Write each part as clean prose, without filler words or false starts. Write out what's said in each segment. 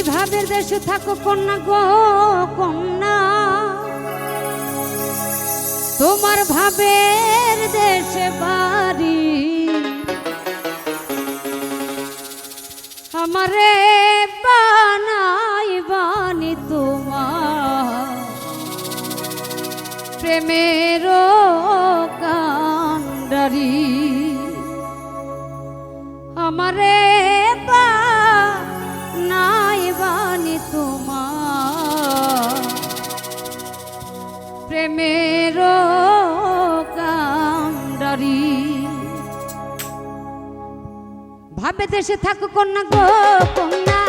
ভাবের দেশে থাকো কন্যা গো কন্যা, তোমার ভাবের দেশে বাড়ি, আমারে বানাই বানি তোমার প্রেমের কান্ডারি, আমারে বানাই বানি তোমার প্রেমের কান্ডারি। ভাবে দেশে থাকো কন্যা গো কন্যা,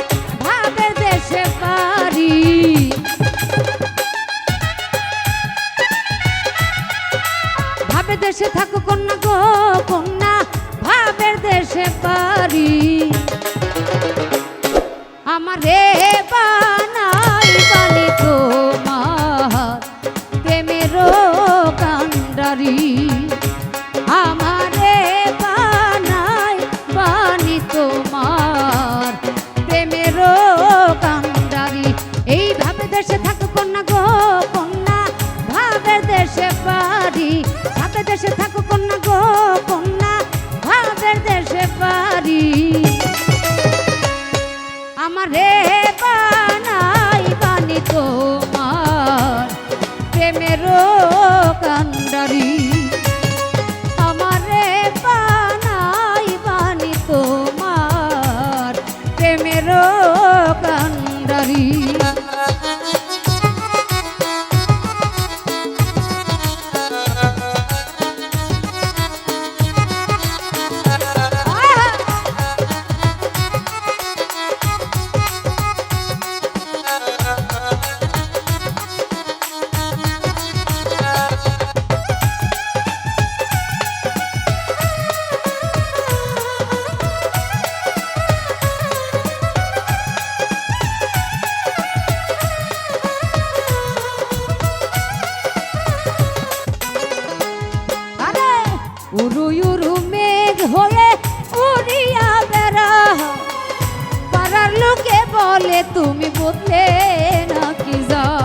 ভাবের দেশে বাড়ি, ভাবে দেশে থাকো কন্যা গো কন্যা, ভাবের দেশে বাড়ি, আমারে বানাই বানি তোমার প্রেমের কান্ডারি, আমারে বানাই বানি তোমার প্রেমের কান্ডারি। এই ভাবে দেশে থাকো কন্যা গো কন্যা, ভাবের দেশে বাড়ি, ভাবে দেশে থাকো কন্যা গো কন্যা, ভাবের দেশে বাড়ি, আমারে বানাই বানি তোমার প্রেমের কান্ডারি, আমারে বানাই বানি তোমার প্রেমের কান্ডারি। উরু উরু মেঘ হয়ে উড়িয়া বেড়া, পাড়ার লোকে বলে তুমি বদলে নাকি যাও,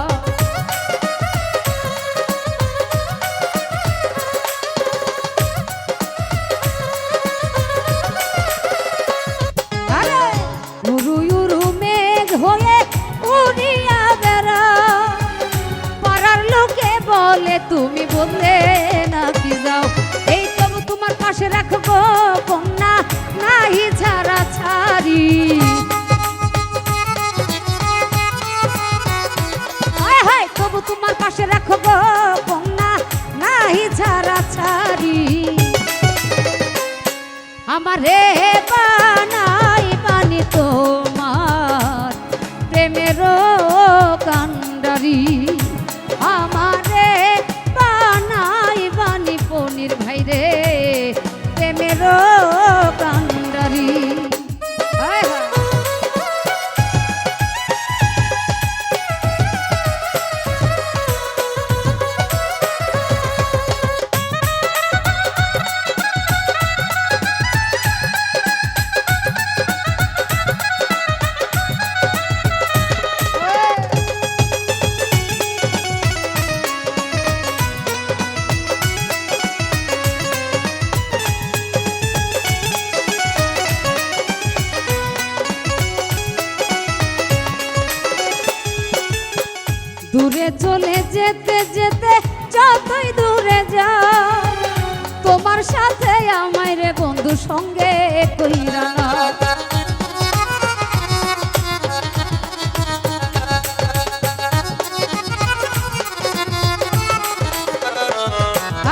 উরু উরু মেঘ হয়ে উড়িয়া বেড়া, পাড়ার লোকে বলে তুমি বদলে নাকি যাও। এই তবু তোমার পাশে রাখবো কন্যা, নাহি ছাড়া ছাড়ি, হায় হায় তবু তোমার পাশে রাখবো কন্যা, নাহি ছাড়া ছাড়ি, আমারে বানাই বানি তোমার প্রেমের কান্ডারি, আমারে বানাই বানি পনির ভাইরে প্রেমের কান্ডারি। দূরে চলে যেতে যেতে যতই দূরে যাও, তোমার সাথে আমায় রে বন্ধু সঙ্গে কইরা না,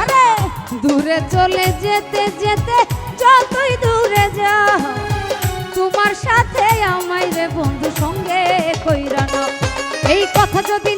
আরে দূরে চলে যেতে যেতে যতই দূরে যাও, তোমার সাথে আমায় রে বন্ধু সঙ্গে কইরা না। এই কথা যদি